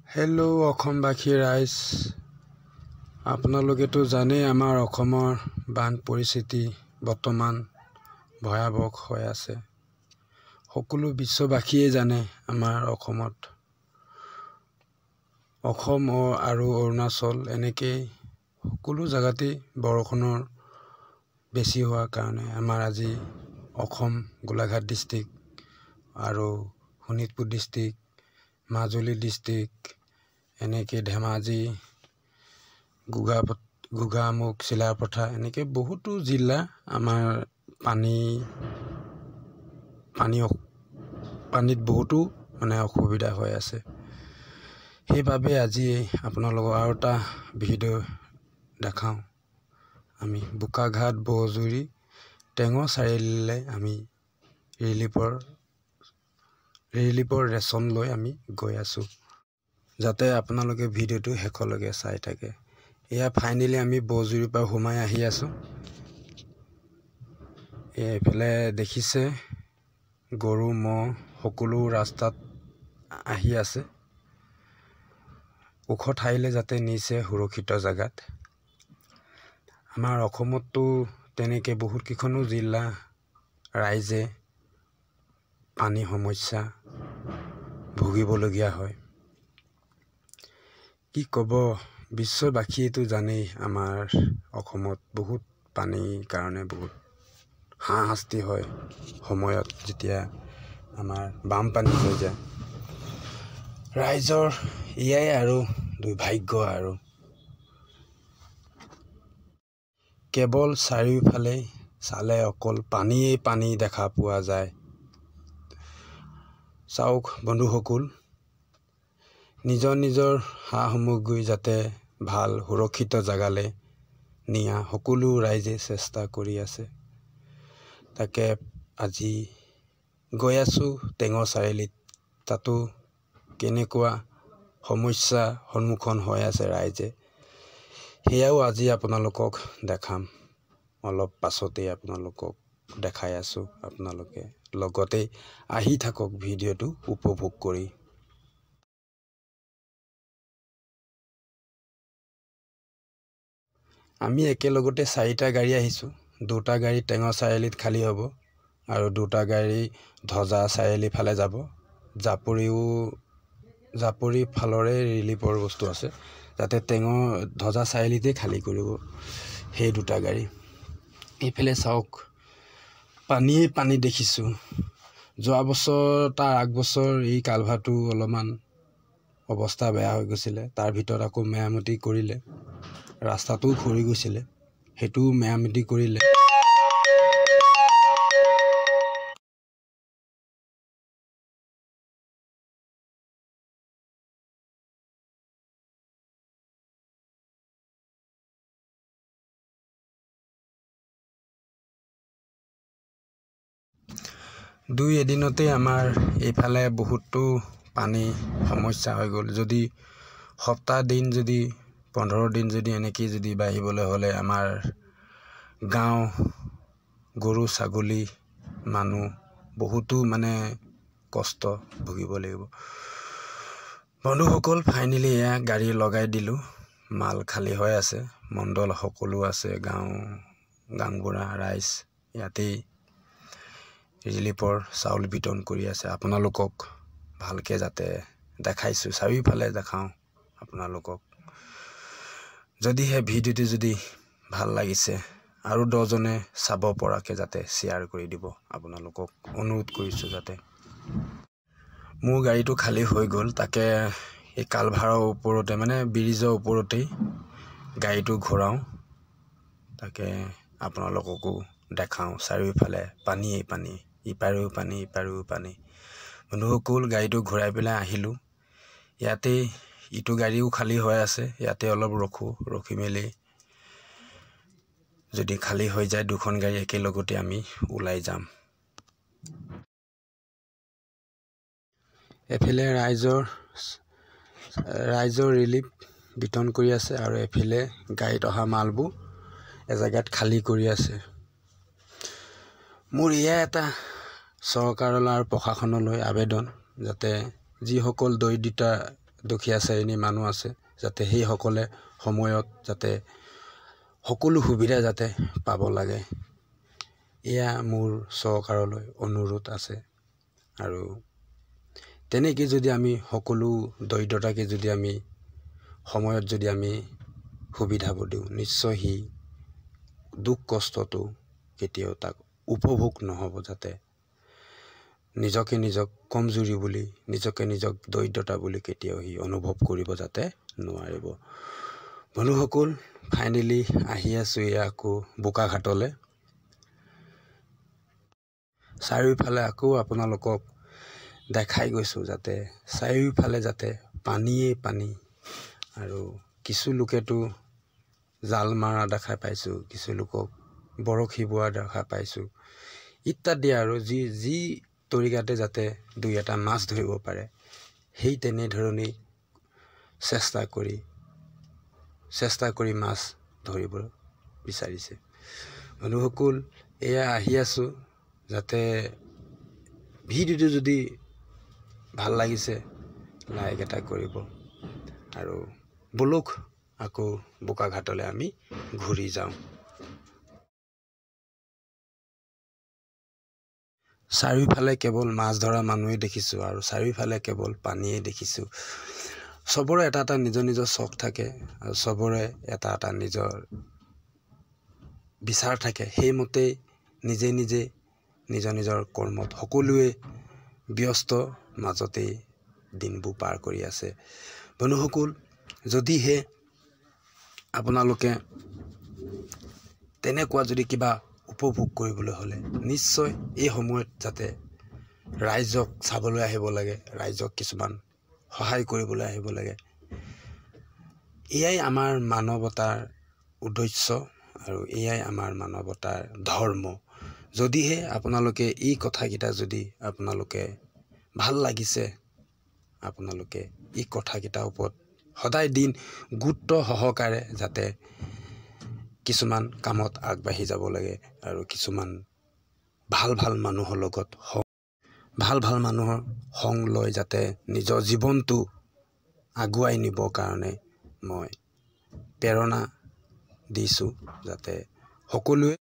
Hello' অসমবাসী ৰাইজ, আপোনালোকেতো জানেই আমাৰ অসমৰ বান পৰিস্থিতি বৰ্তমান ভয়াৱহ হৈ আছে। সকলো বিশ্ববাসীয়ে জানে আমাৰ অসম আৰু অৰুণাচল এনেকৈ সকলো জেগাতেই বৰষুণৰ বেছি হোৱাৰ কাৰণে আমাৰ আজি অসম গোলাঘাট ডিষ্ট্ৰিক্ট আৰু শোণিতপুৰ ডিষ্ট্ৰিক্ট, মাজুলী ডিষ্ট্ৰিক্ট, এনেকৈ ধেমাজি, গোগামুখ, চিলাপথাৰ এনেকৈ বহুতো জিলা আমাৰ পানীত বহুতো অসুবিধা হৈ আছে। সেইবাবে আজি আপোনালোকক আৰু এটা ভিডিঅ' দেখাওঁ। আমি বোকাঘাট, বৰজুৰি, টেঙৰ চাৰিআলিলৈ আমি ৰিলিফৰ ৰেচন লৈ আমি গৈ আছোঁ, যাতে আপোনালোকে ভিডিঅ'টো শেষলৈকে চাই থাকে। এয়া ফাইনেলি আমি বৰজুৰিৰ পৰা সোমাই আহি আছোঁ। এইফালে দেখিছে গৰু ম'হ সকলো ৰাস্তাত আহি আছে। ওখ ঠাইলৈ যাতে নিছে সুৰক্ষিত জেগাত। আমাৰ অসমতো তেনেকৈ বহুতকেইখনো জিলা ৰাইজে পানী সমস্যা ভুগিবলগীয়া হয়। কি ক'ব, বিশ্ববাসীয়েতো জানেই আমাৰ অসমত বহুত পানীৰ কাৰণে বহুত হাৰাশাস্তি হয় সময়ত, যেতিয়া আমাৰ বানপানী হৈ যায়। ৰাইজৰ এয়াই আৰু দুৰ্ভাগ্য আৰু কেৱল চাৰিওফালে চালে অকল পানীয়েই পানী দেখা পোৱা যায়। চাওক বন্ধুসকল, নিজৰ সা সামগ্ৰী যাতে ভাল সুৰক্ষিত জেগালৈ নিয়া সকলো ৰাইজে চেষ্টা কৰি আছে। তাকে আজি গৈ আছোঁ টেঙৰ চাৰিআলিত, তাতো কেনেকুৱা সমস্যাৰ সন্মুখীন হৈ আছে ৰাইজে, সেয়াও আজি আপোনালোকক দেখাম। অলপ পাছতেই আপোনালোকক দেখাই আছোঁ। আপোনালোকে লগতে আহি থাকক ভিডিঅ'টো উপভোগ কৰি। আমি একেলগতে 4টা গাড়ী আহিছোঁ। 2টা গাড়ী টেঙৰ চাৰিআলিত খালী হ'ব আৰু 2টা গাড়ী ধজা চাৰিআলি ফালে যাব। জাপৰি ফালৰে ৰিলিফৰ বস্তু আছে, যাতে ধজা চাৰিআলিতে খালী কৰিব সেই 2টা গাড়ী। এইফালে চাওক পানীয়েই পানী দেখিছোঁ। যোৱা বছৰ তাৰ আগবছৰ এই কালভাৰটো অলপমান অৱস্থা বেয়া হৈ গৈছিলে, তাৰ ভিতৰত আকৌ মেৰামতি কৰিলে। ৰাস্তাটোও খৰি গৈছিলে, সেইটোও মেৰামতি কৰিলে। দুই এদিনতে আমাৰ এইফালে বহুতো পানী সমস্যা হৈ গ'ল। যদি সপ্তাহ দিন, যদি 15 দিন যদি এনেকৈ যদি বাঢ়িবলৈ হ'লে আমাৰ গাঁও, গৰু ছাগলী, মানুহ বহুতো কষ্ট ভুগিব লাগিব। বন্ধুসকল, ফাইনেলি এয়া গাড়ী লগাই দিলোঁ। মাল খালী হৈ আছে, মণ্ডল সকলো আছে, গাঁওবুঢ়া ৰাইজ ইয়াতেই ৰিলিফৰ চাউল বিতৰণ কৰি আছে। আপোনালোকক ভালকৈ যাতে দেখাইছোঁ, চাৰিওফালে দেখাওঁ আপোনালোকক। যদিহে ভিডিঅ'টো যদি ভাল লাগিছে আৰু 10জনে চাব পৰাকৈ যাতে শ্বেয়াৰ কৰি দিব। আপোনালোকক অনুৰোধ কৰিছোঁ যাতে। মোৰ গাড়ীটো খালী হৈ গ'ল, তাকে এই কালভাৰৰ ওপৰতে ব্ৰিজৰ ওপৰতেই গাড়ীটো ঘূৰাওঁ, তাকে আপোনালোককো দেখাওঁ। চাৰিওফালে পানীয়েই পানী, ইপাৰেও পানী ইপাৰেও পানী। বন্ধুসকল, গাড়ীটো ঘূৰাই পেলাই আহিলোঁ। ইয়াতেই ইটো গাড়ীও খালী হৈ আছে, ইয়াতে অলপ ৰখি মেলি যদি খালী হৈ যায় 2খন গাড়ী একেলগতে আমি ওলাই যাম। এফালে ৰাইজৰ ৰিলিফ বিতৰণ কৰি আছে আৰু এফালে গাড়ীত অহা মালবোৰ এজেগাত খালী কৰি আছে। মোৰ এয়া এটা চৰকাৰলৈ আৰু প্ৰশাসনলৈ আবেদন, যাতে যিসকল দৰিদ্ৰতা দুখীয়া শ্ৰেণীৰ মানুহ আছে যাতে সেইসকলে সময়ত যাতে সকলো সুবিধা যাতে পাব লাগে, এয়া মোৰ চৰকাৰলৈ অনুৰোধ আছে। আৰু তেনেকৈ যদি আমি সকলো দৰিদ্ৰতাকে যদি আমি সময়ত যদি আমি সুবিধাবোৰ দিওঁ, নিশ্চয় সি দুখ কষ্টটো কেতিয়াও তাক উপভোগ নহ'ব, যাতে নিজকে নিজক কমজুৰি বুলি, নিজকে নিজক দৰিদ্ৰতা বুলি কেতিয়াও সি অনুভৱ কৰিব যাতে নোৱাৰিব। বন্ধুসকল, ফাইনেলি আহি আছোঁ এয়া আকৌ বোকাঘাটলৈ। চাৰিওফালে আকৌ আপোনালোকক দেখাই গৈছোঁ যাতে চাৰিওফালে যাতে পানীয়েই পানী। আৰু কিছু লোকেতো জাল মৰা দেখা পাইছোঁ, কিছু লোকক বৰশী বোৱা দেখা পাইছোঁ ইত্যাদি। আৰু যি তৰিকাতে যাতে দুই এটা মাছ ধৰিব পাৰে, সেই তেনেধৰণেই চেষ্টা কৰি মাছ ধৰিব বিচাৰিছে। বন্ধুসকল, এয়া আহি আছোঁ, যাতে ভিডিঅ'টো যদি ভাল লাগিছে লাইক এটা কৰিব। আৰু বলক আকৌ বোকাঘাটলৈ আমি ঘূৰি যাওঁ। চাৰিওফালে কেৱল মাছ ধৰা মানুহেই দেখিছোঁ আৰু চাৰিওফালে কেৱল পানীয়েই দেখিছোঁ। চবৰে এটা এটা নিজৰ নিজৰ চখ থাকে আৰু চবৰে এটা এটা নিজৰ বিচাৰ থাকে। সেইমতেই নিজে নিজৰ নিজৰ কৰ্মত সকলোৱে ব্যস্ত মাজতেই দিনবোৰ পাৰ কৰি আছে। বন্ধুসকল, যদিহে আপোনালোকে তেনেকুৱা যদি কিবা উপভোগ কৰিবলৈ হ'লে নিশ্চয় এই সময়ত যাতে ৰাইজক চাবলৈ আহিব লাগে, ৰাইজক কিছুমান সহায় কৰিবলৈ আহিব লাগে। এয়াই আমাৰ মানৱতাৰ উদ্দেশ্য আৰু এয়াই আমাৰ মানৱতাৰ ধৰ্ম। যদিহে আপোনালোকে এই কথাকেইটা যদি আপোনালোকে ভাল লাগিছে, আপোনালোকে এই কথাকেইটাৰ ওপৰত সদায় দিন গুৰুত্ব সহকাৰে যাতে কিছুমান কামত আগবাঢ়ি যাব লাগে আৰু কিছুমান ভাল মানুহৰ লগত ভাল মানুহৰ সংগ লৈ যাতে নিজৰ জীৱনটো আগুৱাই নিবৰ কাৰণে মই প্ৰেৰণা দিছোঁ, যাতে সকলোৱে